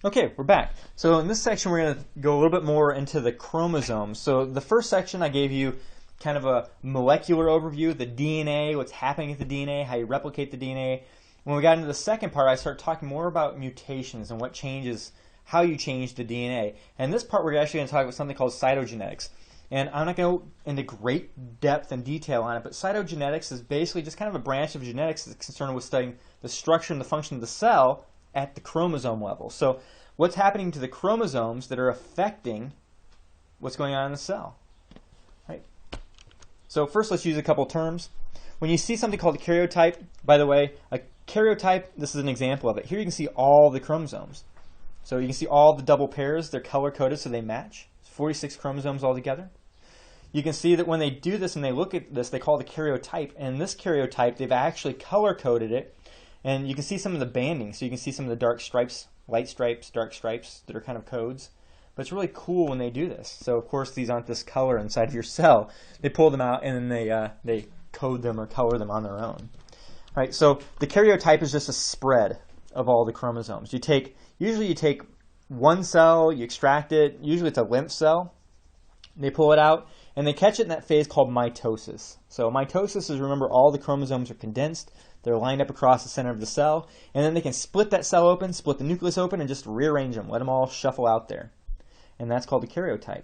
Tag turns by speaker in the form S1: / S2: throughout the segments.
S1: Okay, we're back. So in this section, we're going to go a little bit more into the chromosomes. So the first section, I gave you kind of a molecular overview, the DNA, what's happening with the DNA, how you replicate the DNA. When we got into the second part, I started talking more about mutations and what changes, how you change the DNA. And in this part, we're actually going to talk about something called cytogenetics. And I'm not going to go into great depth and detail on it, but cytogenetics is basically just kind of a branch of genetics that's concerned with studying the structure and the function of the cell at the chromosome level. So what's happening to the chromosomes that are affecting what's going on in the cell? Right? So first, let's use a couple terms. When you see something called a karyotype, by the way, a karyotype, this is an example of it. Here you can see all the chromosomes. So you can see all the double pairs. They're color-coded so they match. It's 46 chromosomes altogether. You can see that when they do this and they look at this, they call it a karyotype. And in this karyotype, they've actually color-coded it. And you can see some of the banding. So you can see some of the dark stripes, light stripes, dark stripes that are kind of codes. But it's really cool when they do this. So of course these aren't this color inside of your cell. They pull them out and then they code them or color them on their own. All right, so the karyotype is just a spread of all the chromosomes. Usually you take one cell, you extract it. Usually it's a lymph cell. They pull it out and they catch it in that phase called mitosis. So mitosis is, remember, all the chromosomes are condensed. They're lined up across the center of the cell, and then they can split that cell open, split the nucleus open, and just rearrange them, let them all shuffle out there. And that's called the karyotype.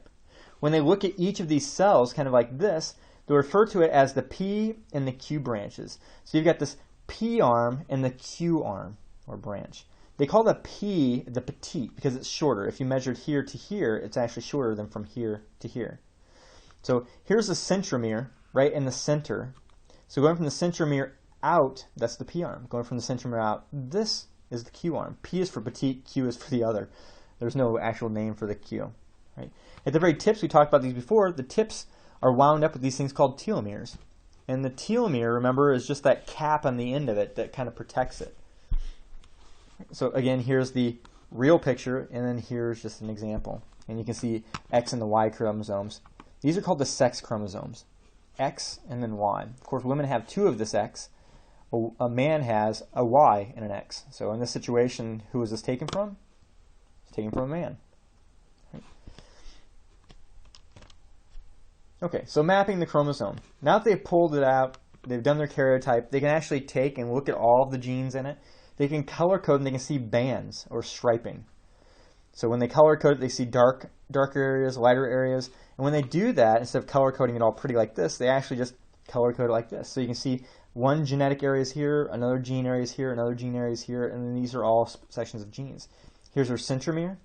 S1: When they look at each of these cells, kind of like this, they refer to it as the P and the Q branches. So you've got this P arm and the Q arm, or branch. They call the P the petite because it's shorter. If you measured here to here, it's actually shorter than from here to here. So here's the centromere right in the center. So going from the centromere out, that's the P arm. Going from the centromere out, this is the Q arm. P is for petite, Q is for the other. There's no actual name for the Q. Right? At the very tips, we talked about these before, the tips are wound up with these things called telomeres. And the telomere, remember, is just that cap on the end of it that kind of protects it. So again, here's the real picture, and then here's just an example. And you can see X and the Y chromosomes. These are called the sex chromosomes. X and then Y. Of course, women have two of this X. A man has a Y and an X. So in this situation, who is this taken from? It's taken from a man. Right. Okay, so mapping the chromosome. Now that they've pulled it out, they've done their karyotype, they can actually take and look at all of the genes in it. They can color code and they can see bands or striping. So when they color code it, they see darker areas, lighter areas. And when they do that, instead of color coding it all pretty like this, they actually just color code it like this. So you can see one genetic area is here, another gene area is here, another gene area is here, and then these are all sections of genes. Here's our centromere.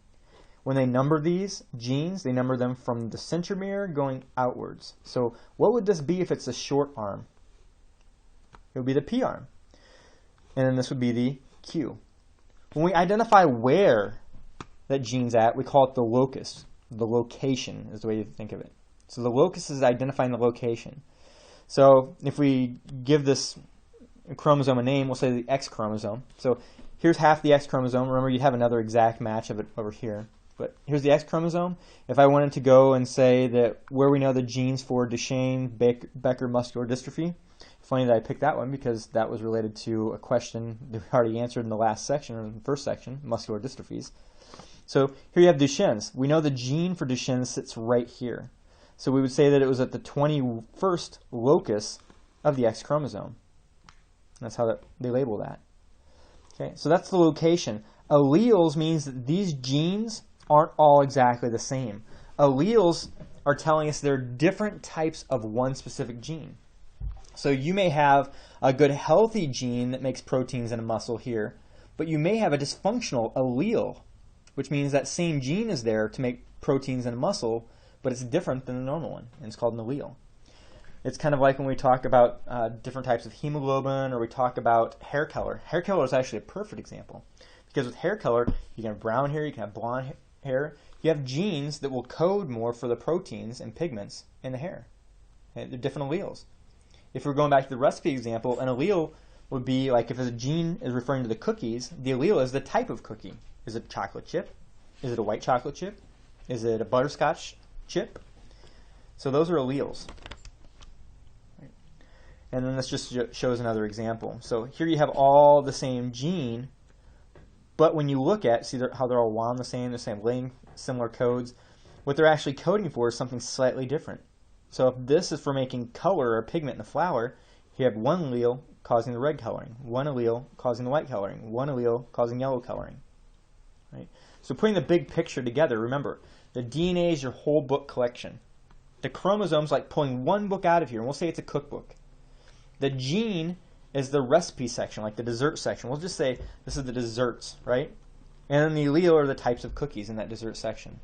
S1: When they number these genes, they number them from the centromere going outwards. So what would this be if it's a short arm? It would be the P arm. And then this would be the Q. When we identify where that gene's at, we call it the locus. The location is the way you think of it. So the locus is identifying the location. So if we give this chromosome a name, we'll say the X chromosome. So here's half the X chromosome. Remember, you have another exact match of it over here. But here's the X chromosome. If I wanted to go and say that where we know the genes for Duchenne, Becker muscular dystrophy, funny that I picked that one because that was related to a question that we already answered in the last section, or in the first section, muscular dystrophies. So here you have Duchenne's. We know the gene for Duchenne sits right here. So we would say that it was at the 21st locus of the X chromosome. That's how they label that. Okay, so that's the location. Alleles means that these genes aren't all exactly the same. Alleles are telling us there are different types of one specific gene. So you may have a good healthy gene that makes proteins in a muscle here, but you may have a dysfunctional allele, which means that same gene is there to make proteins in a muscle, but it's different than the normal one, and it's called an allele. It's kind of like when we talk about different types of hemoglobin, or we talk about hair color. Hair color is actually a perfect example, because with hair color, you can have brown hair, you can have blonde hair. You have genes that will code more for the proteins and pigments in the hair. Okay? They're different alleles. If we're going back to the recipe example, an allele would be like if a gene is referring to the cookies, the allele is the type of cookie. Is it a chocolate chip? Is it a white chocolate chip? Is it a butterscotch chip? So those are alleles. And then this just shows another example. So here you have all the same gene, But when you look at, see how they're all wound the same length, similar codes, what they're actually coding for is something slightly different. So if this is for making color or pigment in the flower, you have one allele causing the red coloring, one allele causing the white coloring, one allele causing yellow coloring. Right? So putting the big picture together, remember, the DNA is your whole book collection. The chromosome's like pulling one book out of here, and we'll say it's a cookbook. The gene is the recipe section, like the dessert section. We'll just say this is the desserts, right? And then the allele are the types of cookies in that dessert section.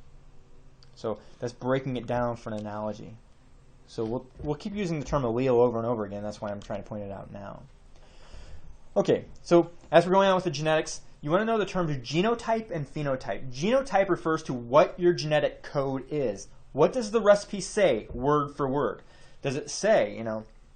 S1: So that's breaking it down for an analogy. So we'll keep using the term allele over and over again. That's why I'm trying to point it out now. Okay, so as we're going on with the genetics, you want to know the terms genotype and phenotype. Genotype refers to what your genetic code is. What does the recipe say, word for word? Does it say,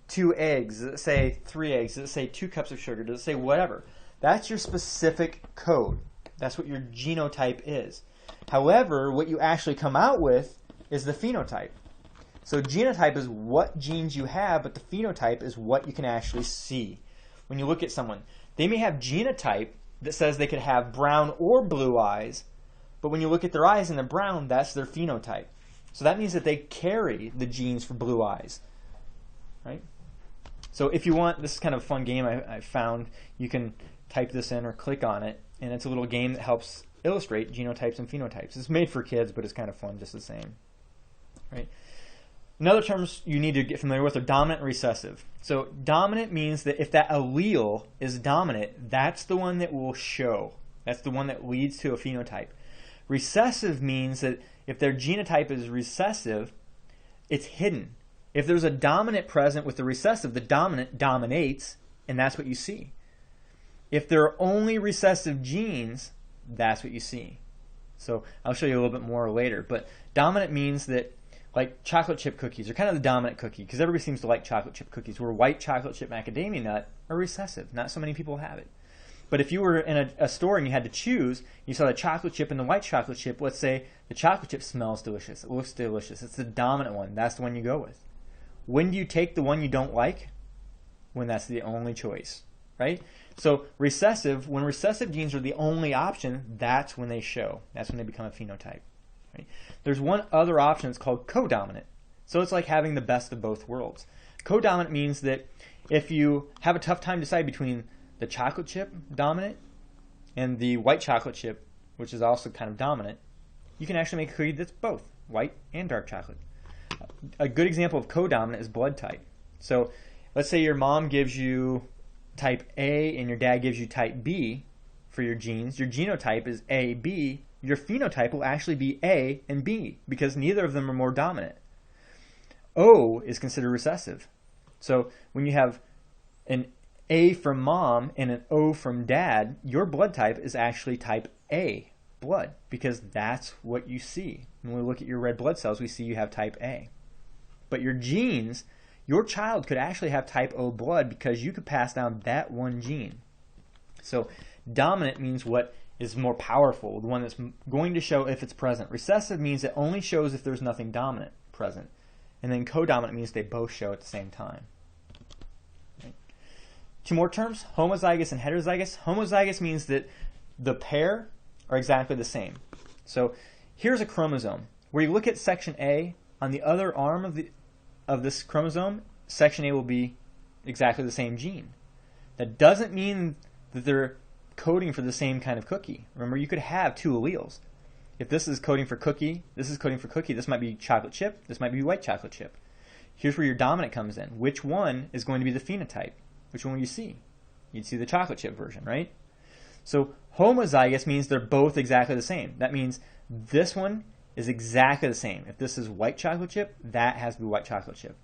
S1: 2 eggs? Does it say 3 eggs? Does it say 2 cups of sugar? Does it say whatever? That's your specific code. That's what your genotype is. However, what you actually come out with is the phenotype. So genotype is what genes you have, but the phenotype is what you can actually see. When you look at someone, they may have genotype that says they could have brown or blue eyes, but when you look at their eyes and they're brown, that's their phenotype. So that means that they carry the genes for blue eyes, right? So if you want, this is kind of a fun game I found. You can type this in or click on it, and it's a little game that helps illustrate genotypes and phenotypes. It's made for kids, but it's kind of fun just the same, right? Another terms you need to get familiar with are dominant and recessive. So dominant means that if that allele is dominant, that's the one that will show. That's the one that leads to a phenotype. Recessive means that if their genotype is recessive, it's hidden. If there's a dominant present with the recessive, the dominant dominates, and that's what you see. If there are only recessive genes, that's what you see. So I'll show you a little bit more later. But dominant means that, like chocolate chip cookies are kind of the dominant cookie, because everybody seems to like chocolate chip cookies, where white chocolate chip macadamia nut are recessive. Not so many people have it. But if you were in a store and you had to choose, you saw the chocolate chip and the white chocolate chip, let's say the chocolate chip smells delicious, it looks delicious, it's the dominant one, that's the one you go with. When do you take the one you don't like? When that's the only choice, right? So recessive, when recessive genes are the only option, that's when they show. That's when they become a phenotype. Right? There's one other option, it's called codominant. So it's like having the best of both worlds. Codominant means that if you have a tough time deciding between the chocolate chip dominant and the white chocolate chip, which is also kind of dominant, you can actually make a cookie that's both white and dark chocolate. A good example of codominant is blood type. So let's say your mom gives you type A and your dad gives you type B for your genes. Your genotype is A, B. Your phenotype will actually be A and B because neither of them are more dominant. O is considered recessive. So when you have an A from mom and an O from dad, your blood type is actually type A blood because that's what you see. When we look at your red blood cells, we see you have type A. But your genes, your child could actually have type O blood because you could pass down that one gene. So dominant means what is more powerful, the one that's going to show if it's present. Recessive means it only shows if there's nothing dominant present. And then codominant means they both show at the same time. Okay. 2 more terms, homozygous and heterozygous. Homozygous means that the pair are exactly the same. So here's a chromosome. Where you look at section A, on the other arm of this chromosome, section A will be exactly the same gene. That doesn't mean that they're coding for the same kind of cookie. Remember, you could have 2 alleles. If this is coding for cookie, this is coding for cookie, this might be chocolate chip, this might be white chocolate chip. Here's where your dominant comes in. Which one is going to be the phenotype? Which one will you see? You'd see the chocolate chip version, right? So homozygous means they're both exactly the same. That means this one is exactly the same. If this is white chocolate chip, that has to be white chocolate chip.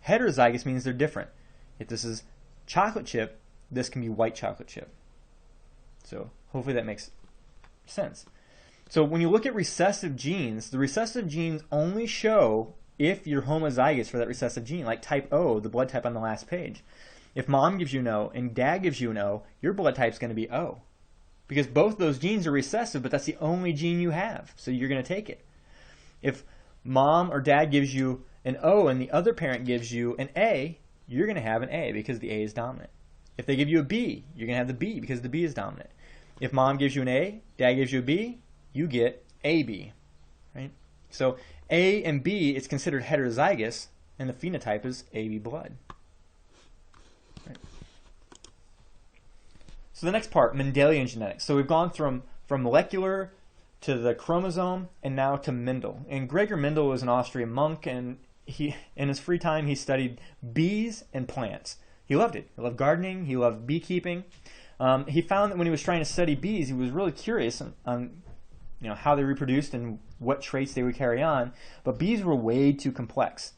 S1: Heterozygous means they're different. If this is chocolate chip, this can be white chocolate chip. So hopefully that makes sense. So when you look at recessive genes, the recessive genes only show if you're homozygous for that recessive gene, like type O, the blood type on the last page. If mom gives you an O and dad gives you an O, your blood type is going to be O. Because both those genes are recessive, but that's the only gene you have, so you're going to take it. If mom or dad gives you an O and the other parent gives you an A, you're going to have an A because the A is dominant. If they give you a B, you're going to have the B because the B is dominant. if mom gives you an A, dad gives you a B, you get AB, right? So A and B is considered heterozygous, and the phenotype is AB blood. Right. So the next part, Mendelian genetics. So we've gone from molecular to the chromosome and now to Mendel. And Gregor Mendel was an Austrian monk, and he, in his free time, he studied bees and plants. He loved it. He loved gardening. He loved beekeeping. He found that when he was trying to study bees, he was really curious on how they reproduced and what traits they would carry on. But bees were way too complex.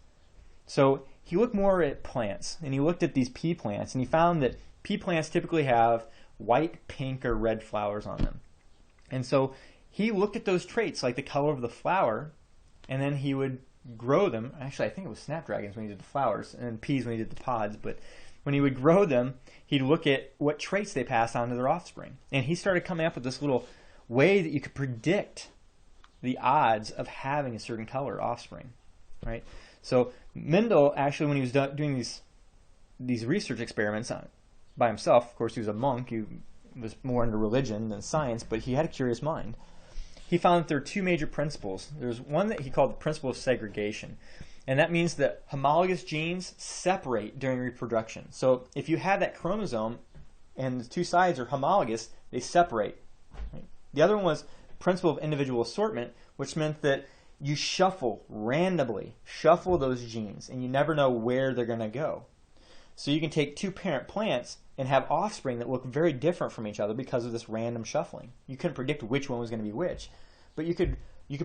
S1: So he looked more at plants, and he looked at these pea plants, and he found that pea plants typically have white, pink, or red flowers on them. And so he looked at those traits, like the color of the flower, and then he would grow them. Actually, I think it was snapdragons when he did the flowers, and peas when he did the pods. But when he would grow them, he'd look at what traits they pass on to their offspring. And he started coming up with this little way that you could predict the odds of having a certain color offspring, right? So Mendel, actually, when he was doing these research experiments by himself, of course, he was a monk. He was more into religion than science, but he had a curious mind. He found that there are two major principles. There's one that he called the principle of segregation, and that means that homologous genes separate during reproduction. So if you have that chromosome and the two sides are homologous, they separate. Right? The other one was principle of individual assortment, which meant that you randomly shuffle those genes, and you never know where they're going to go. So you can take two parent plants and have offspring that look very different from each other because of this random shuffling. You couldn't predict which one was going to be which, but you could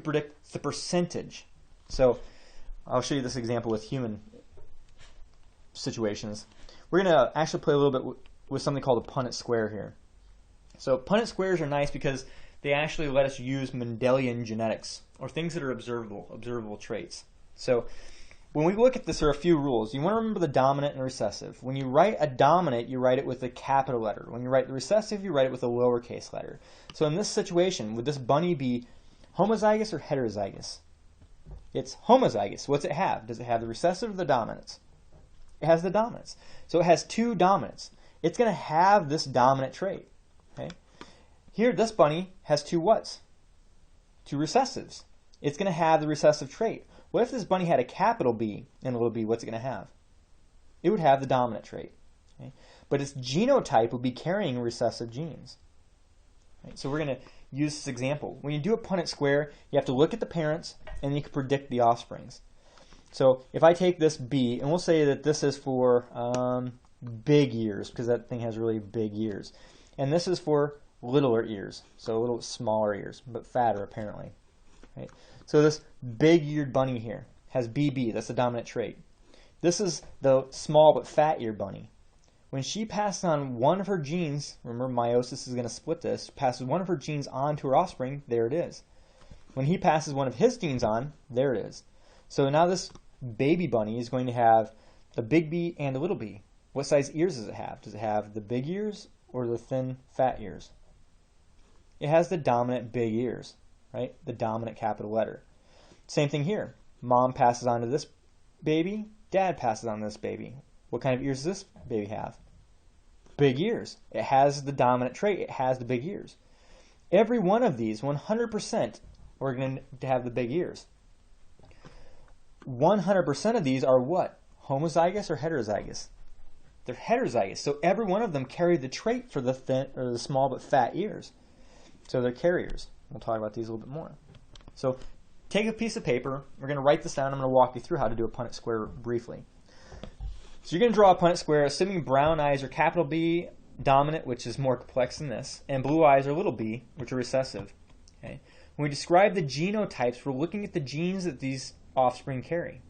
S1: predict the percentage. So I'll show you this example with human situations. We're going to actually play a little bit with something called a Punnett Square here. So Punnett Squares are nice because they actually let us use Mendelian genetics, or things that are observable traits. So when we look at this, there are a few rules. You want to remember the dominant and recessive. When you write a dominant, you write it with a capital letter. When you write the recessive, you write it with a lowercase letter. So in this situation, would this bunny be homozygous or heterozygous? It's homozygous. What's it have? Does it have the recessive or the dominants? It has the dominants. So it has two dominants. It's going to have this dominant trait. Okay? Here, this bunny has two whats? Two recessives. It's going to have the recessive trait. What if this bunny had a capital B and a little b? What's it going to have? It would have the dominant trait. Okay? But its genotype would be carrying recessive genes. Right? So we're going to use this example. When you do a Punnett square, you have to look at the parents, and you can predict the offsprings. So if I take this B, and we'll say that this is for big ears, because that thing has really big ears. And this is for littler ears, so a little smaller ears, but fatter apparently. Right? So this big-eared bunny here has BB, that's the dominant trait. This is the small but fat-eared bunny. When she passes on one of her genes, remember meiosis is going to split this, passes one of her genes on to her offspring, there it is. When he passes one of his genes on, there it is. So now this baby bunny is going to have the big B and the little b. What size ears does it have? Does it have the big ears or the thin, fat ears? It has the dominant big ears, right? The dominant capital letter. Same thing here. Mom passes on to this baby. Dad passes on to this baby. What kind of ears does this baby have? Big ears. It has the dominant trait. It has the big ears. Every one of these, 100%, are going to have the big ears. 100% of these are what? Homozygous or heterozygous? They're heterozygous. So every one of them carry the trait for the thin or the small but fat ears. So they're carriers. We'll talk about these a little bit more. So take a piece of paper. We're going to write this down. I'm going to walk you through how to do a Punnett square briefly. So you're going to draw a Punnett square, assuming brown eyes are capital B dominant, which is more complex than this, and blue eyes are little b, which are recessive. Okay? When we describe the genotypes, we're looking at the genes that these offspring carry.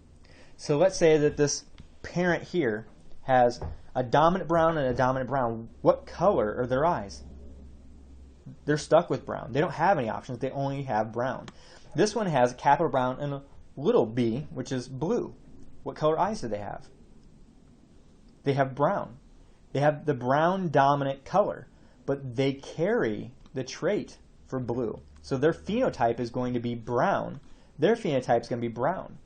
S1: So let's say that this parent here has a dominant brown and a dominant brown. What color are their eyes? They're stuck with brown. They don't have any options. They only have brown. This one has a capital brown and a little b, which is blue. What color eyes do they have? They have brown. They have the brown dominant color, but they carry the trait for blue. So their phenotype is going to be brown. Their phenotype is going to be brown.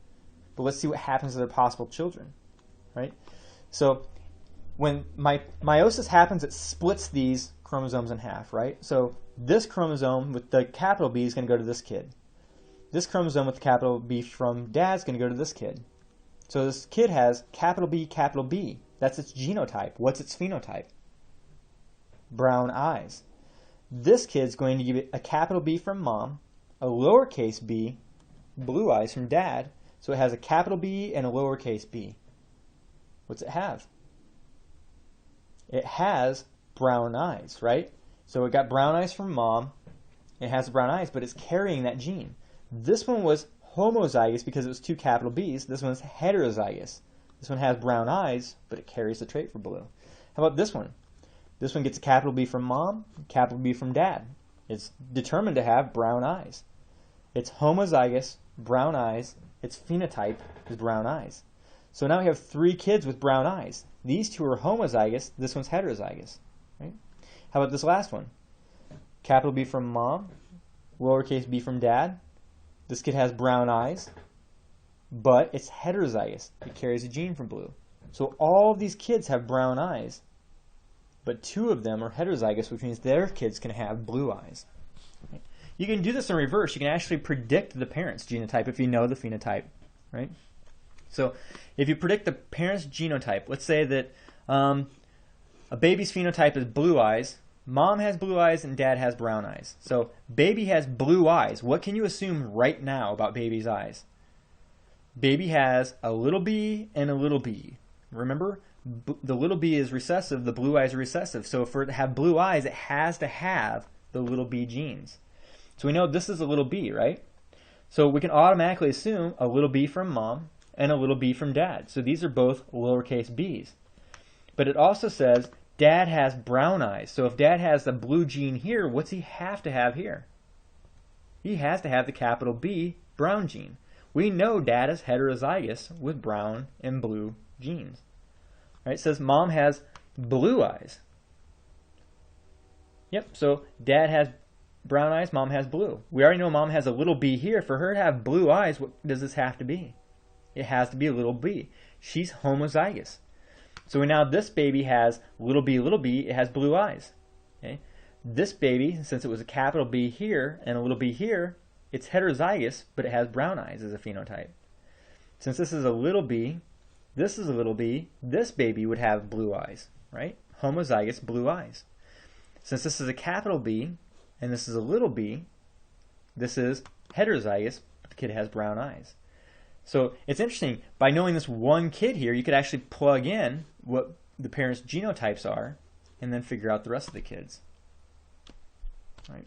S1: But let's see what happens to their possible children, right? So when meiosis happens, it splits these chromosomes in half, right? So this chromosome with the capital B is going to go to this kid. This chromosome with the capital B from dad is going to go to this kid. So this kid has capital B, capital B. That's its genotype. What's its phenotype? Brown eyes. This kid's going to give it a capital B from mom, a lowercase b, blue eyes from dad. So it has a capital B and a lowercase b. What's it have? It has brown eyes, right? So it got brown eyes from mom. It has brown eyes, but it's carrying that gene. This one was homozygous because it was two capital B's. This one's heterozygous. This one has brown eyes, but it carries the trait for blue. How about this one? This one gets a capital B from mom, capital B from dad. It's determined to have brown eyes. It's homozygous, brown eyes. Its phenotype is brown eyes. So now we have 3 kids with brown eyes. These 2 are homozygous. This one's heterozygous. Right? How about this last one? Capital B from mom, lowercase b from dad. This kid has brown eyes, but it's heterozygous. It carries a gene from blue. So all of these kids have brown eyes, but 2 of them are heterozygous, which means their kids can have blue eyes. Right? You can do this in reverse. You can actually predict the parent's genotype if you know the phenotype. Right? So if you predict the parent's genotype, let's say that a baby's phenotype is blue eyes. Mom has blue eyes and dad has brown eyes. So baby has blue eyes. What can you assume right now about baby's eyes? Baby has a little b and a little b. Remember, the little b is recessive, the blue eyes are recessive. So for it to have blue eyes, it has to have the little b genes. So we know this is a little b, right? So we can automatically assume a little b from mom and a little b from dad. So these are both lowercase b's. But it also says dad has brown eyes. So if dad has the blue gene here, what's he have to have here? He has to have the capital B brown gene. We know dad is heterozygous with brown and blue genes. Right? It says mom has blue eyes. Yep, so dad has brown eyes, mom has blue. We already know mom has a little b here. For her to have blue eyes, what does this have to be? It has to be a little b. She's homozygous. So now this baby has little b, it has blue eyes. Okay? This baby, since it was a capital B here and a little b here, it's heterozygous, but it has brown eyes as a phenotype. Since this is a little b, this is a little b, this baby would have blue eyes, right? Homozygous blue eyes. Since this is a capital B and this is a little b, this is heterozygous, but the kid has brown eyes. So it's interesting, by knowing this one kid here, you could actually plug in what the parents' genotypes are and then figure out the rest of the kids. All right.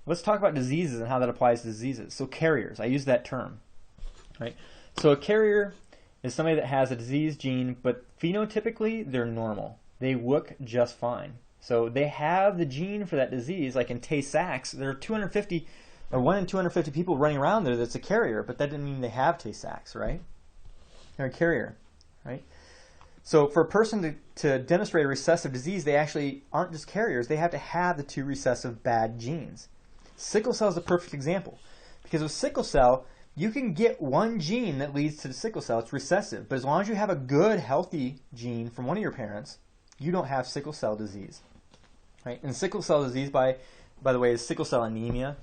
S1: Let's talk about diseases and how that applies to diseases. So carriers, I use that term. Right? So a carrier is somebody that has a disease gene, but phenotypically they're normal. They look just fine. So they have the gene for that disease, like in Tay-Sachs, there are 250 or 1 in 250 people running around there that's a carrier, but that didn't mean they have Tay-Sachs, right? They're a carrier, right? So for a person to demonstrate a recessive disease, they actually aren't just carriers. They have to have the 2 recessive bad genes. Sickle cell is a perfect example, because with sickle cell, you can get one gene that leads to the sickle cell. It's recessive, but as long as you have a good, healthy gene from one of your parents, you don't have sickle cell disease, right? And sickle cell disease, by the way, is sickle cell anemia.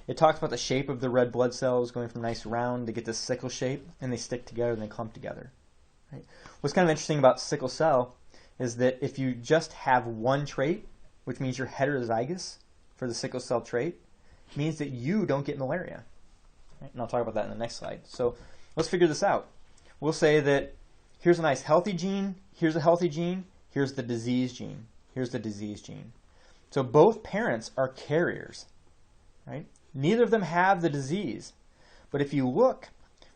S1: It talks about the shape of the red blood cells going from nice round to get this sickle shape, and they stick together and they clump together. Right? What's kind of interesting about sickle cell is that if you just have one trait, which means you're heterozygous for the sickle cell trait, means that you don't get malaria. Right? And I'll talk about that in the next slide. So let's figure this out. We'll say that here's a nice healthy gene, here's a healthy gene, here's the disease gene, here's the disease gene. So both parents are carriers. Right? Neither of them have the disease. But if you look,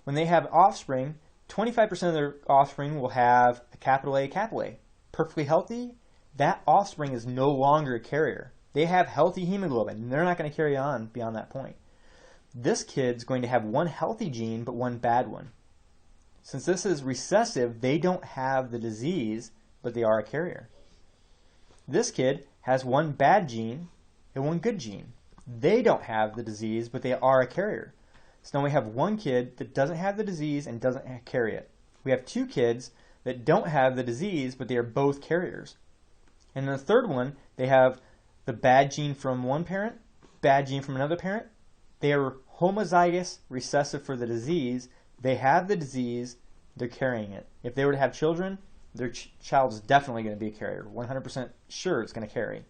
S1: when they have offspring, 25% of their offspring will have a capital A, perfectly healthy. That offspring is no longer a carrier. They have healthy hemoglobin, and they're not going to carry on beyond that point. This kid's going to have one healthy gene, but one bad one. Since this is recessive, they don't have the disease, but they are a carrier. This kid has one bad gene and one good gene. They don't have the disease, but they are a carrier. So now we have one kid that doesn't have the disease and doesn't carry it. We have 2 kids that don't have the disease, but they are both carriers. And the third one, they have the bad gene from one parent, bad gene from another parent. They are homozygous recessive for the disease. They have the disease, they're carrying it. If they were to have children, their child is definitely going to be a carrier. 100% sure it's going to carry.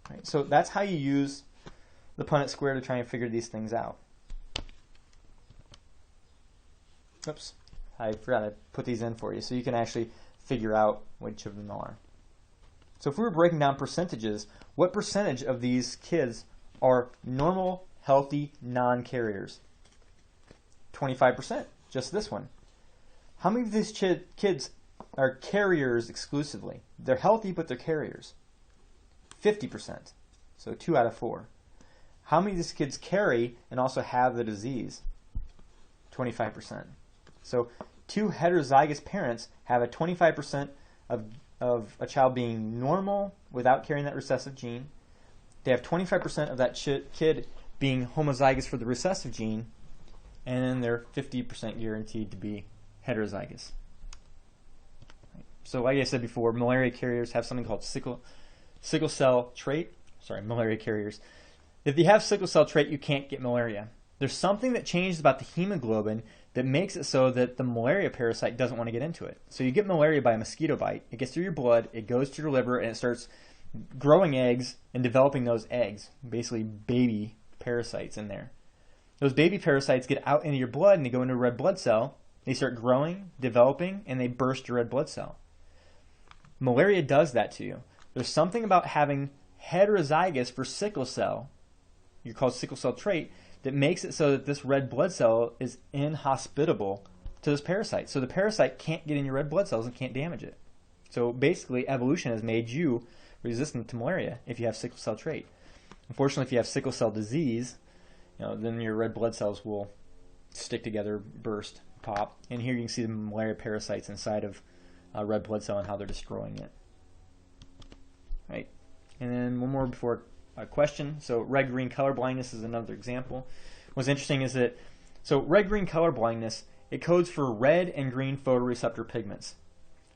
S1: Right, so that's how you use the Punnett Square to try and figure these things out. Oops, I forgot to put these in for you so you can actually figure out which of them are. So if we were breaking down percentages, what percentage of these kids are normal, healthy, non-carriers? 25%, just this one. How many of these kids are carriers exclusively? They're healthy, but they're carriers. 50%, so 2 out of 4. How many of these kids carry and also have the disease? 25%. So 2 heterozygous parents have a 25% of a child being normal without carrying that recessive gene. They have 25% of that kid being homozygous for the recessive gene, and then they're 50% guaranteed to be heterozygous. So like I said before, malaria carriers have something called sickle cell trait. Sorry, malaria carriers. If you have sickle cell trait, you can't get malaria. There's something that changed about the hemoglobin that makes it so that the malaria parasite doesn't want to get into it. So you get malaria by a mosquito bite. It gets through your blood, it goes to your liver, and it starts growing eggs and developing those eggs, basically baby parasites in there. Those baby parasites get out into your blood and they go into a red blood cell. They start growing, developing, and they burst your red blood cell. Malaria does that to you. There's something about having heterozygous for sickle cell, you're called sickle cell trait, that makes it so that this red blood cell is inhospitable to this parasite. So the parasite can't get in your red blood cells and can't damage it. So basically, evolution has made you resistant to malaria if you have sickle cell trait. Unfortunately, if you have sickle cell disease, then your red blood cells will stick together, burst, pop. And here you can see the malaria parasites inside of a red blood cell and how they're destroying it. Right. And then one more before a question. So red-green color blindness is another example. What's interesting is that, so red-green color blindness, it codes for red and green photoreceptor pigments.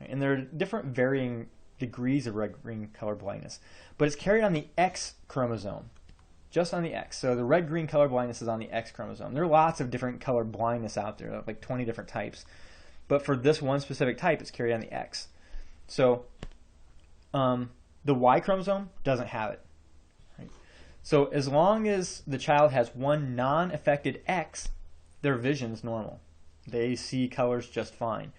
S1: And there are different varying degrees of red-green color blindness. But it's carried on the X chromosome, just on the X. So the red-green color blindness is on the X chromosome. There are lots of different color blindness out there, like 20 different types. But for this one specific type, it's carried on the X. So the Y chromosome doesn't have it. Right? So as long as the child has one non-affected X, their vision's normal. They see colors just fine.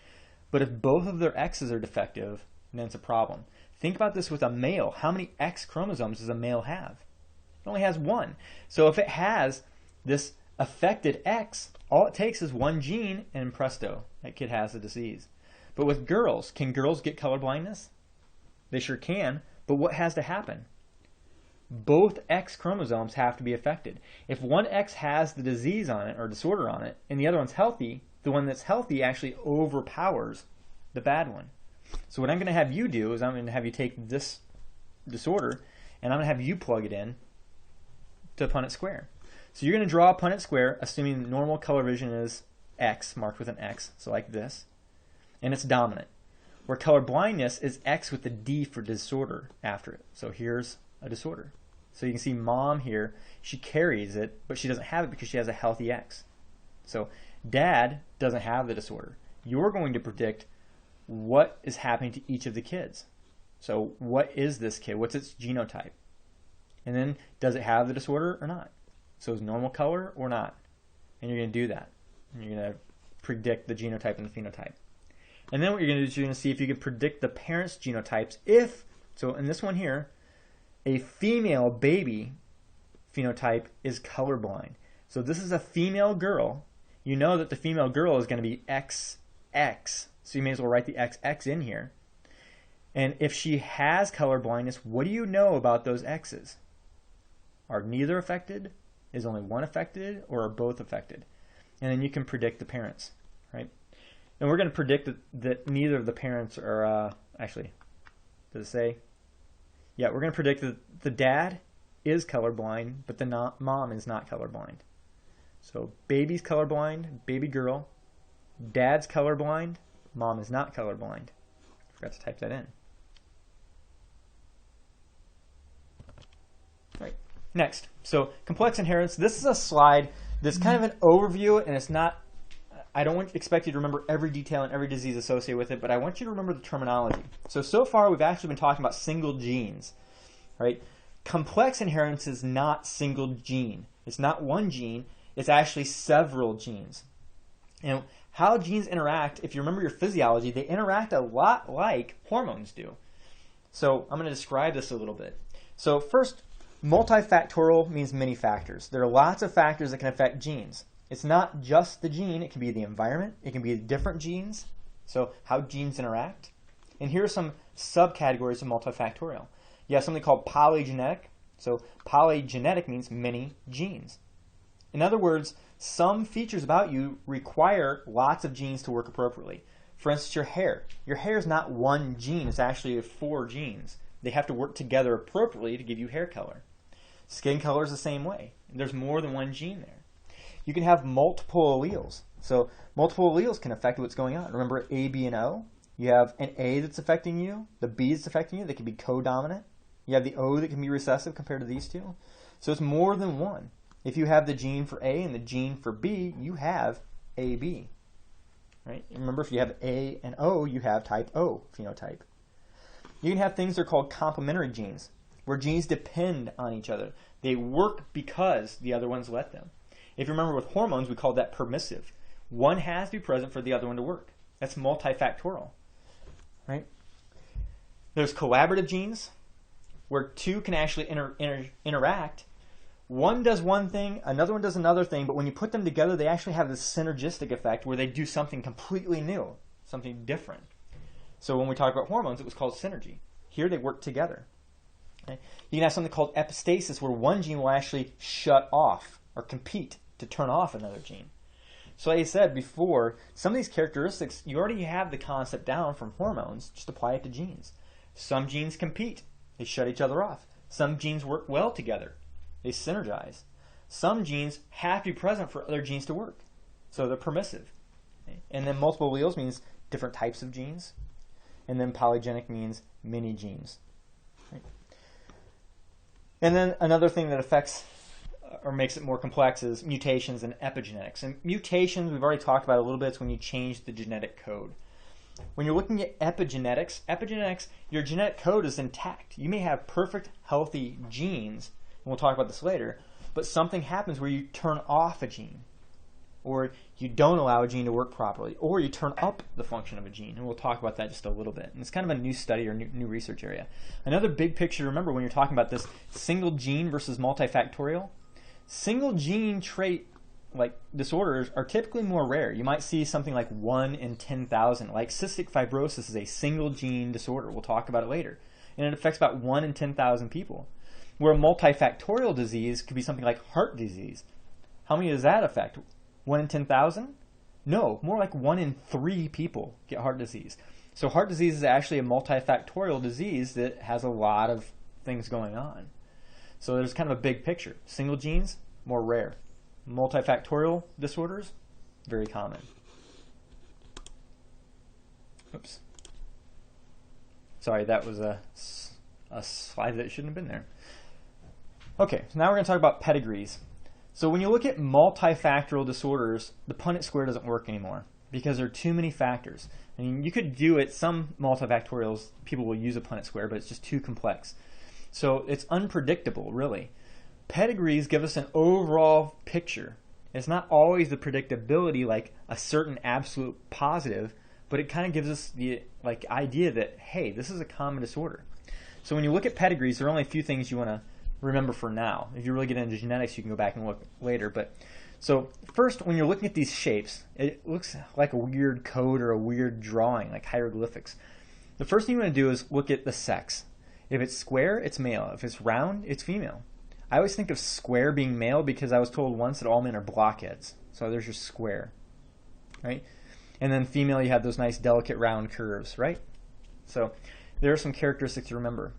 S1: But if both of their X's are defective, then it's a problem. Think about this with a male. How many X chromosomes does a male have? It only has 1. So if it has this affected X, all it takes is one gene and presto, that kid has the disease. But with girls, can girls get color blindness? They sure can, but what has to happen? Both X chromosomes have to be affected. If one X has the disease on it or disorder on it and the other one's healthy, the one that's healthy actually overpowers the bad one. So what I'm going to have you do is I'm going to have you take this disorder and I'm going to have you plug it in to Punnett Square. So you're going to draw a Punnett Square assuming normal color vision is X, marked with an X, so like this, and it's dominant. Where color blindness is X with the D for disorder after it. So here's a disorder. So you can see mom here, she carries it, but she doesn't have it because she has a healthy X. So dad doesn't have the disorder. You're going to predict what is happening to each of the kids. So what is this kid? What's its genotype? And then does it have the disorder or not? So is normal color or not? And you're going to do that. And you're going to predict the genotype and the phenotype. And then what you're going to do is you're going to see if you can predict the parents' genotypes if, so in this one here, a female baby phenotype is colorblind. So this is a female girl. You know that the female girl is going to be XX. So you may as well write the XX in here. And if she has color blindness, what do you know about those X's? Are neither affected? Is only one affected? Or are both affected? And then you can predict the parents, right? And we're going to predict that neither of the parents are, actually, does it say? Yeah, we're going to predict that the dad is colorblind, but the mom is not colorblind. So baby's colorblind, baby girl. Dad's colorblind, Mom is not colorblind. Forgot to type that in. All right. Next, so complex inheritance. This is a slide that's kind of an overview, and it's not, I don't expect you to remember every detail and every disease associated with it, but I want you to remember the terminology. So far we've actually been talking about single genes, right? Complex inheritance is not single gene. It's not one gene, it's actually several genes. And how genes interact, if you remember your physiology, they interact a lot like hormones do. So I'm going to describe this a little bit. So first, multifactorial means many factors. There are lots of factors that can affect genes. It's not just the gene, it can be the environment, it can be different genes, so how genes interact. And here are some subcategories of multifactorial. You have something called polygenetic. So polygenetic means many genes. In other words, some features about you require lots of genes to work appropriately. For instance, your hair. Your hair is not one gene, it's actually 4 genes. They have to work together appropriately to give you hair color. Skin color is the same way. There's more than one gene there. You can have multiple alleles. So multiple alleles can affect what's going on. Remember A, B, and O? You have an A that's affecting you, the B that's affecting you, that can be codominant. You have the O that can be recessive compared to these two. So it's more than one. If you have the gene for A and the gene for B, you have AB. Right? Remember, if you have A and O, you have type O phenotype. You can have things that are called complementary genes, where genes depend on each other. They work because the other ones let them. If you remember with hormones, we call that permissive. One has to be present for the other one to work. That's multifactorial. Right? There's collaborative genes, where 2 can actually interact. One does one thing, another one does another thing, but when you put them together, they actually have this synergistic effect where they do something completely new, something different. So when we talk about hormones, it was called synergy. Here they work together. Okay? You can have something called epistasis, where one gene will actually shut off or compete to turn off another gene. So like I said before, some of these characteristics, you already have the concept down from hormones, just apply it to genes. Some genes compete. They shut each other off. Some genes work well together. They synergize. Some genes have to be present for other genes to work. So they're permissive. Okay? And then multiple alleles means different types of genes. And then polygenic means many genes. Right? And then another thing that affects or makes it more complex is mutations and epigenetics. And mutations, we've already talked about a little bit, it's when you change the genetic code. When you're looking at epigenetics, your genetic code is intact. You may have perfect, healthy genes, and we'll talk about this later, but something happens where you turn off a gene, or you don't allow a gene to work properly, or you turn up the function of a gene, and we'll talk about that just a little bit. And it's kind of a new study or new research area. Another big picture to remember when you're talking about this single gene versus multifactorial, single gene trait like disorders are typically more rare. You might see something like 1 in 10,000. Like cystic fibrosis is a single gene disorder. We'll talk about it later. And it affects about 1 in 10,000 people. Where a multifactorial disease could be something like heart disease. How many does that affect? 1 in 10,000? No, more like 1 in 3 people get heart disease. So heart disease is actually a multifactorial disease that has a lot of things going on. So there's kind of a big picture. Single genes, more rare. Multifactorial disorders, very common. Oops. Sorry, that was a slide that shouldn't have been there. Okay, so now we're going to talk about pedigrees. So when you look at multifactorial disorders, the Punnett Square doesn't work anymore because there are too many factors. I mean, you could do it, some multifactorials, people will use a Punnett Square, but it's just too complex. So it's unpredictable, really. Pedigrees give us an overall picture. It's not always the predictability like a certain absolute positive, but it kind of gives us the idea that, hey, this is a common disorder. So when you look at pedigrees, there are only a few things you want to remember for now. If you really get into genetics, you can go back and look later. But so first, when you're looking at these shapes, it looks like a weird code or a weird drawing, like hieroglyphics. The first thing you want to do is look at the sex. If it's square, it's male. If it's round, it's female. I always think of square being male because I was told once that all men are blockheads. So there's your square, right? And then female, you have those nice delicate round curves, right? So there are some characteristics to remember.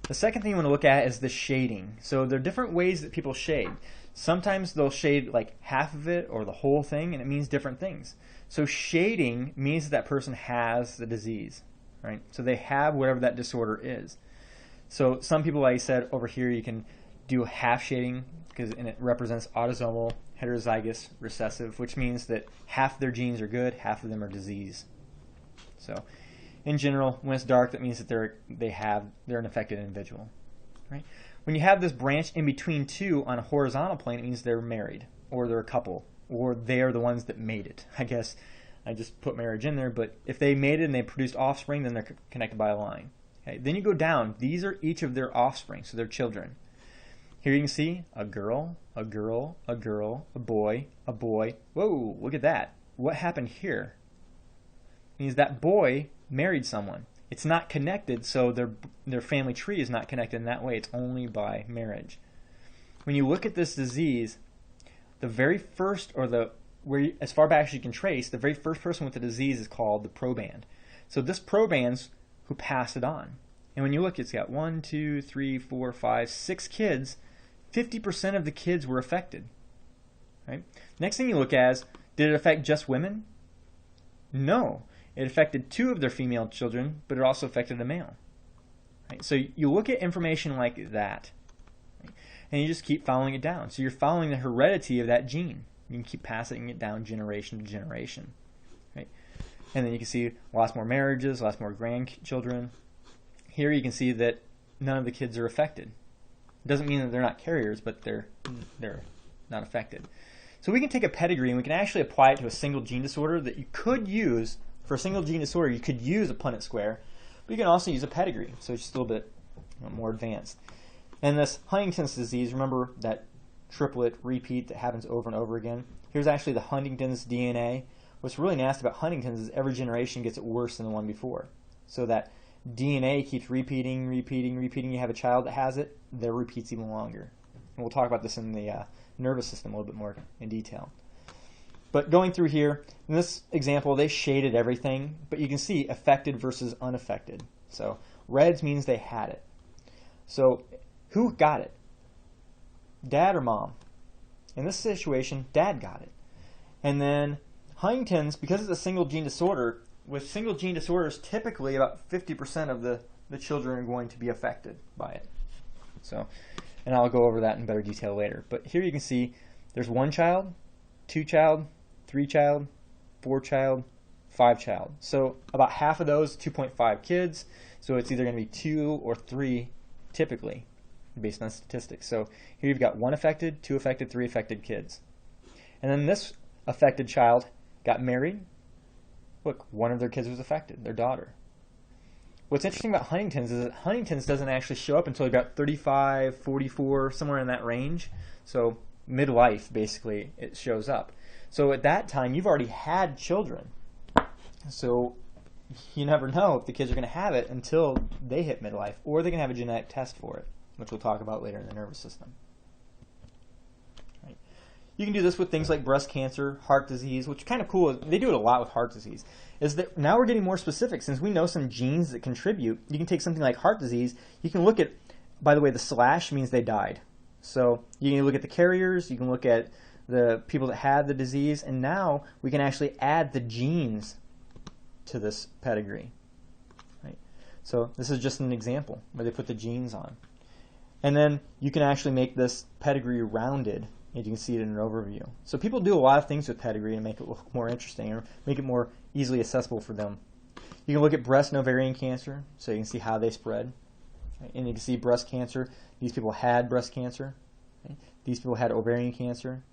S1: The second thing you want to look at is the shading. So there are different ways that people shade. Sometimes they'll shade like half of it or the whole thing, and it means different things. So shading means that person has the disease, right? So they have whatever that disorder is. So some people, like I said, over here you can do half shading and it represents autosomal, heterozygous, recessive, which means that half their genes are good, half of them are disease. So in general, when it's dark, that means that they're an affected individual, right? When you have this branch in between two on a horizontal plane, it means they're married, or they're a couple, or they're the ones that made it. I guess I just put marriage in there, but if they made it and they produced offspring, then they're connected by a line. Okay? Then you go down. These are each of their offspring, so their children. Here you can see a girl, a girl, a girl, a boy, a boy. Whoa, look at that. What happened here? It means that boy married someone. It's not connected, so their family tree is not connected in that way. It's only by marriage. When you look at this disease, the very first, or as far back as you can trace, the very first person with the disease is called the proband. So this proband's who passed it on. And when you look, it's got 1, 2, 3, 4, 5, 6 kids. 50% of the kids were affected. Right? Next thing you look at is, did it affect just women? No. It affected 2 of their female children, but it also affected a male. Right? So you look at information like that, right? And you just keep following it down. So you're following the heredity of that gene. You can keep passing it down generation to generation. Right? And then you can see lots more marriages, lots more grandchildren. Here you can see that none of the kids are affected. It doesn't mean that they're not carriers, but they're not affected. So we can take a pedigree and we can actually apply it to a single gene disorder that you could use. For a single gene disorder, you could use a Punnett Square, but you can also use a pedigree, so it's just a little bit more advanced. And this Huntington's disease, remember that triplet repeat that happens over and over again? Here's actually the Huntington's DNA. What's really nasty about Huntington's is every generation gets it worse than the one before. So that DNA keeps repeating. You have a child that has it, their repeats even longer. And we'll talk about this in the nervous system a little bit more in detail. But going through here, in this example, they shaded everything, but you can see affected versus unaffected. So reds means they had it. So who got it? Dad or mom? In this situation, dad got it. And then Huntington's, because it's a single gene disorder, with single gene disorders, typically about 50% of the children are going to be affected by it. So, and I'll go over that in better detail later. But here you can see there's 1 child, 2 child, 3 child, 4 child, 5 child. So about half of those, 2.5 kids. So it's either going to be 2 or 3 typically, based on statistics. So here you've got 1 affected, 2 affected, 3 affected kids. And then this affected child got married. Look, 1 of their kids was affected, their daughter. What's interesting about Huntington's is that Huntington's doesn't actually show up until about 35, 44, somewhere in that range. So midlife, basically, it shows up. So at that time, you've already had children. So you never know if the kids are going to have it until they hit midlife, or they can have a genetic test for it, which we'll talk about later in the nervous system. Right. You can do this with things like breast cancer, heart disease, which is kind of cool. They do it a lot with heart disease. Is that now we're getting more specific. Since we know some genes that contribute, you can take something like heart disease. You can look at, by the way, the slash means they died. So you can look at the carriers, you can look at the people that had the disease, and now we can actually add the genes to this pedigree. Right? So this is just an example where they put the genes on. And then you can actually make this pedigree rounded, and you can see it in an overview. So people do a lot of things with pedigree to make it look more interesting or make it more easily accessible for them. You can look at breast and ovarian cancer, so you can see how they spread. Right? And you can see breast cancer. These people had breast cancer. Right? These people had ovarian cancer.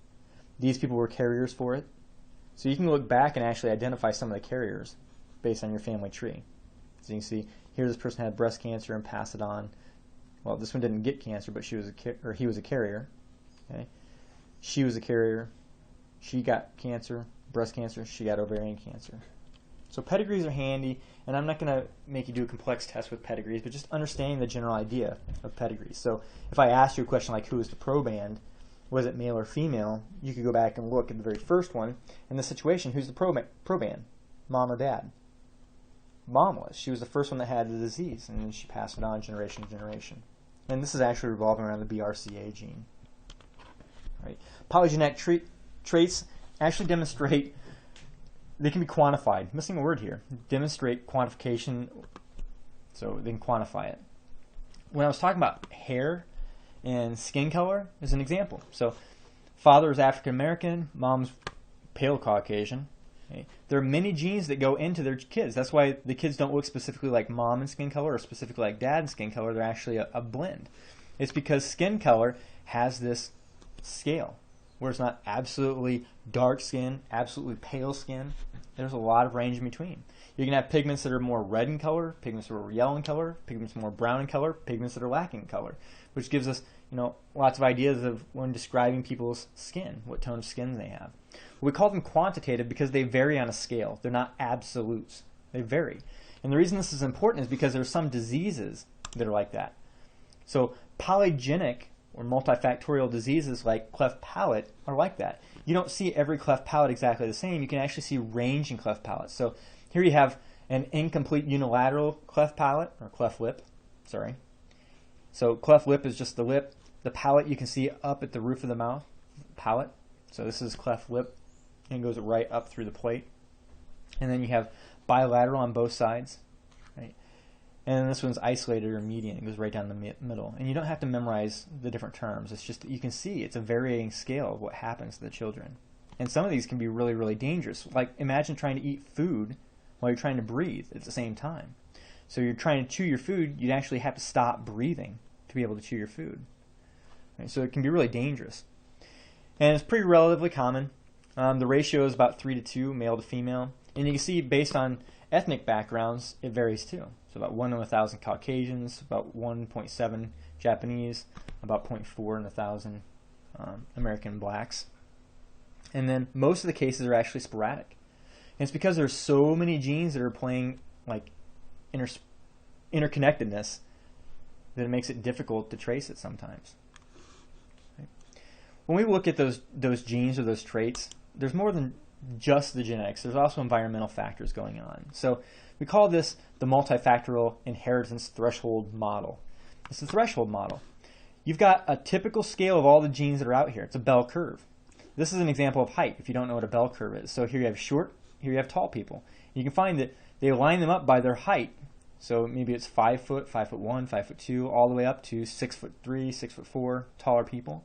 S1: These people were carriers for it. So you can look back and actually identify some of the carriers based on your family tree. So you can see here this person had breast cancer and passed it on. Well, this one didn't get cancer, but he was a carrier. Okay? She was a carrier. She got cancer, breast cancer. She got ovarian cancer. So pedigrees are handy, and I'm not going to make you do a complex test with pedigrees, but just understanding the general idea of pedigrees. So if I asked you a question like who is the proband, was it male or female, you could go back and look at the very first one. In this situation, who's the proband? Mom or dad? Mom was. She was the first one that had the disease, and then she passed it on generation to generation. And this is actually revolving around the BRCA gene. Right? Polygenic traits actually demonstrate, they can be quantified. Missing a word here. Demonstrate quantification, so they can quantify it. When I was talking about hair and skin color as an example. So father is African American, mom's pale Caucasian. Okay? There are many genes that go into their kids. That's why the kids don't look specifically like mom in skin color or specifically like dad in skin color. They're actually a blend. It's because skin color has this scale where it's not absolutely dark skin, absolutely pale skin. There's a lot of range in between. You can have pigments that are more red in color, pigments that are yellow in color, pigments more brown in color, pigments that are lacking in color, which gives us, lots of ideas of when describing people's skin, what tone of skin they have. We call them quantitative because they vary on a scale. They're not absolutes. They vary. And the reason this is important is because there are some diseases that are like that. So polygenic or multifactorial diseases like cleft palate are like that. You don't see every cleft palate exactly the same. You can actually see range in cleft palates. So here you have an incomplete unilateral cleft palate, or cleft lip, sorry. So cleft lip is just the lip. The palate you can see up at the roof of the mouth, palate. So this is cleft lip, and goes right up through the plate. And then you have bilateral on both sides, right? And then this one's isolated or median. It goes right down the middle. And you don't have to memorize the different terms. It's just, you can see it's a varying scale of what happens to the children. And some of these can be really, really dangerous. Like imagine trying to eat food while you're trying to breathe at the same time. So you're trying to chew your food, you'd actually have to stop breathing to be able to chew your food. Right? So it can be really dangerous. And it's pretty relatively common. The ratio is about 3 to 2, male to female. And you can see based on ethnic backgrounds, it varies too. So about 1 in 1,000 Caucasians, about 1.7 Japanese, about 0.4 in 1,000 American blacks. And then most of the cases are actually sporadic. And it's because there's so many genes that are playing like interconnectedness that it makes it difficult to trace it sometimes. Right? When we look at those genes or those traits, there's more than just the genetics. There's also environmental factors going on. So we call this the multifactorial inheritance threshold model. It's the threshold model. You've got a typical scale of all the genes that are out here. It's a bell curve. This is an example of height if you don't know what a bell curve is. So here you have short, here you have tall people. You can find that they line them up by their height. So maybe it's 5 foot, 5'1", 5'2", all the way up to 6'3", 6'4", taller people.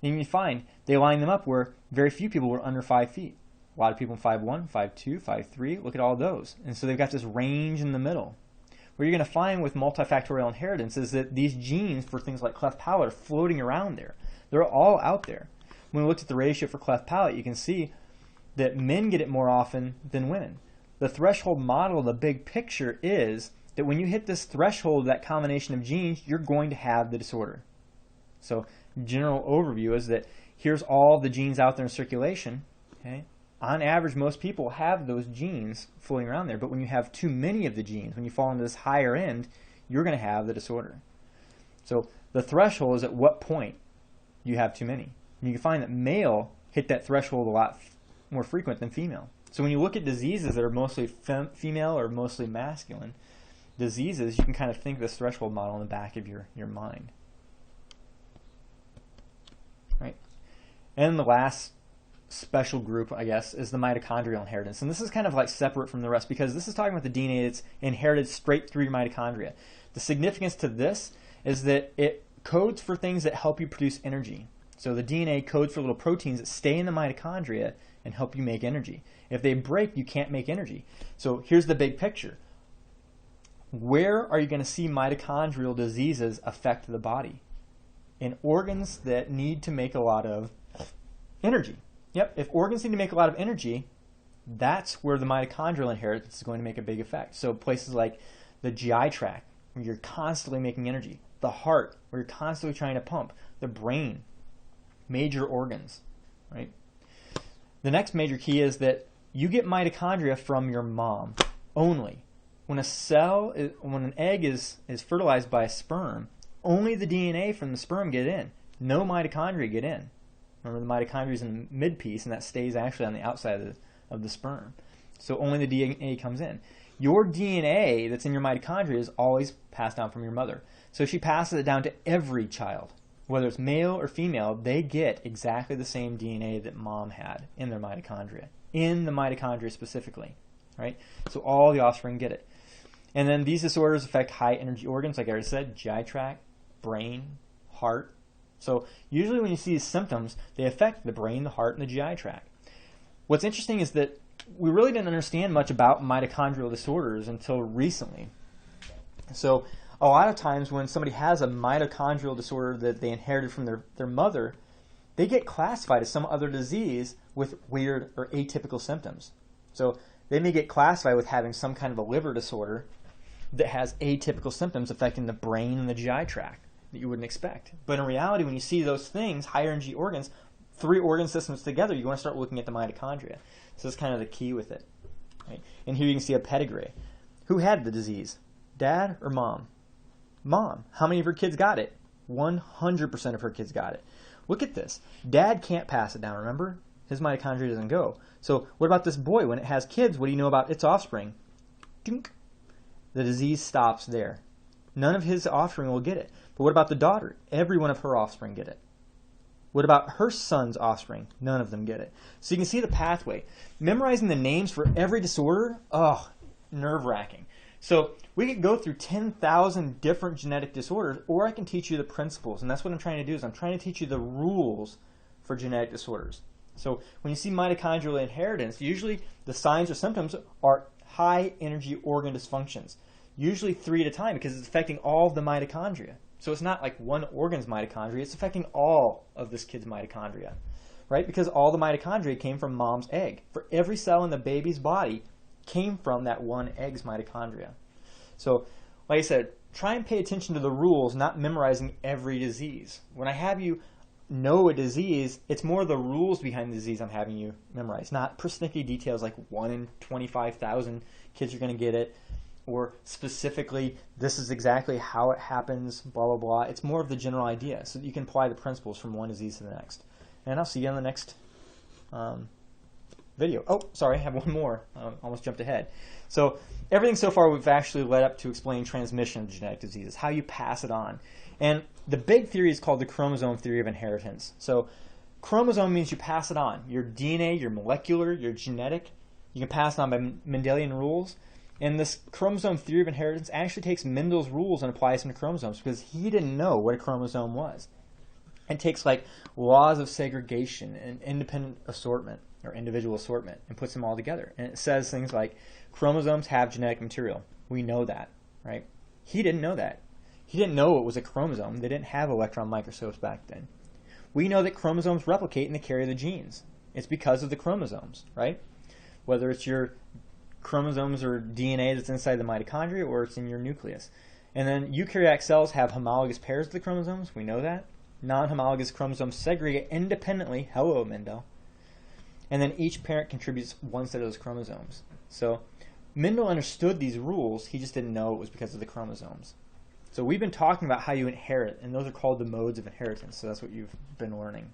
S1: And you find they line them up where very few people were under 5 feet. A lot of people 5'1", 5'2", 5'3", look at all those. And so they've got this range in the middle. What you're going to find with multifactorial inheritance is that these genes for things like cleft palate are floating around there. They're all out there. When we looked at the ratio for cleft palate, you can see that men get it more often than women. The threshold model, the big picture is that when you hit this threshold, that combination of genes, you're going to have the disorder. So general overview is that here's all the genes out there in circulation. Okay? On average, most people have those genes floating around there, but when you have too many of the genes, when you fall into this higher end, you're going to have the disorder. So the threshold is at what point you have too many. And you can find that male hit that threshold a lot more frequent than female. So when you look at diseases that are mostly female or mostly masculine diseases, you can kind of think this threshold model in the back of your mind. Right? And the last special group, I guess, is the mitochondrial inheritance. And this is kind of like separate from the rest because this is talking about the DNA that's inherited straight through your mitochondria. The significance to this is that it codes for things that help you produce energy. So the DNA codes for little proteins that stay in the mitochondria and help you make energy. If they break, you can't make energy. So here's the big picture. Where are you going to see mitochondrial diseases affect the body? In organs that need to make a lot of energy. Yep, if organs need to make a lot of energy, that's where the mitochondrial inheritance is going to make a big effect. So places like the GI tract, where you're constantly making energy. The heart, where you're constantly trying to pump. The brain, major organs, right? The next major key is that you get mitochondria from your mom only. When an egg is fertilized by a sperm, only the DNA from the sperm get in. No mitochondria get in. Remember, the mitochondria is in the mid piece, and that stays actually on the outside of the sperm. So only the DNA comes in. Your DNA that's in your mitochondria is always passed down from your mother. So she passes it down to every child. whether it's male or female, they get exactly the same DNA that mom had in their mitochondria, in the mitochondria specifically, right? So all the offspring get it. And then these disorders affect high energy organs, like I already said, GI tract, brain, heart. So usually when you see these symptoms, they affect the brain, the heart, and the GI tract. What's interesting is that we really didn't understand much about mitochondrial disorders until recently. So a lot of times when somebody has a mitochondrial disorder that they inherited from their mother, they get classified as some other disease with weird or atypical symptoms. So they may get classified with having some kind of a liver disorder that has atypical symptoms affecting the brain and the GI tract that you wouldn't expect. But in reality, when you see those things, higher energy organs, 3 organ systems together, you want to start looking at the mitochondria. So that's kind of the key with it. Right? And here you can see a pedigree. Who had the disease? Dad or mom? Mom. How many of her kids got it? 100% of her kids got it. Look at this. Dad can't pass it down, remember? His mitochondria doesn't go. So what about this boy? When it has kids, what do you know about its offspring? Dink. The disease stops there. None of his offspring will get it. But what about the daughter? Every one of her offspring get it. What about her son's offspring? None of them get it. So you can see the pathway. Memorizing the names for every disorder, nerve-wracking. So we could go through 10,000 different genetic disorders, or I can teach you the principles. And that's what I'm trying to do, is I'm trying to teach you the rules for genetic disorders. So when you see mitochondrial inheritance, usually the signs or symptoms are high energy organ dysfunctions, usually 3 at a time, because it's affecting all of the mitochondria. So it's not like one organ's mitochondria, it's affecting all of this kid's mitochondria, right? Because all the mitochondria came from mom's egg. For every cell in the baby's body came from that one egg's mitochondria. So, like I said, try and pay attention to the rules, not memorizing every disease. When I have you know a disease, it's more the rules behind the disease I'm having you memorize, not persnickety details like 1 in 25,000 kids are going to get it, or specifically, this is exactly how it happens, blah, blah, blah. It's more of the general idea, so that you can apply the principles from one disease to the next. And I'll see you on the next video. Oh, sorry, I have one more. Almost jumped ahead. So everything so far we've actually led up to explain transmission of genetic diseases, how you pass it on. And the big theory is called the chromosome theory of inheritance. So chromosome means you pass it on. Your DNA, your molecular, your genetic, you can pass it on by Mendelian rules. And this chromosome theory of inheritance actually takes Mendel's rules and applies them to chromosomes, because he didn't know what a chromosome was. It takes like laws of segregation and independent assortment, or individual assortment, and puts them all together. And it says things like chromosomes have genetic material. We know that, right? He didn't know that. He didn't know it was a chromosome. They didn't have electron microscopes back then. We know that chromosomes replicate and they carry the genes. It's because of the chromosomes, right? Whether it's your chromosomes or DNA that's inside the mitochondria, or it's in your nucleus. And then eukaryotic cells have homologous pairs of the chromosomes. We know that. Non-homologous chromosomes segregate independently. Hello, Mendel. And then each parent contributes one set of those chromosomes. So Mendel understood these rules. He just didn't know it was because of the chromosomes. So we've been talking about how you inherit, and those are called the modes of inheritance. So that's what you've been learning.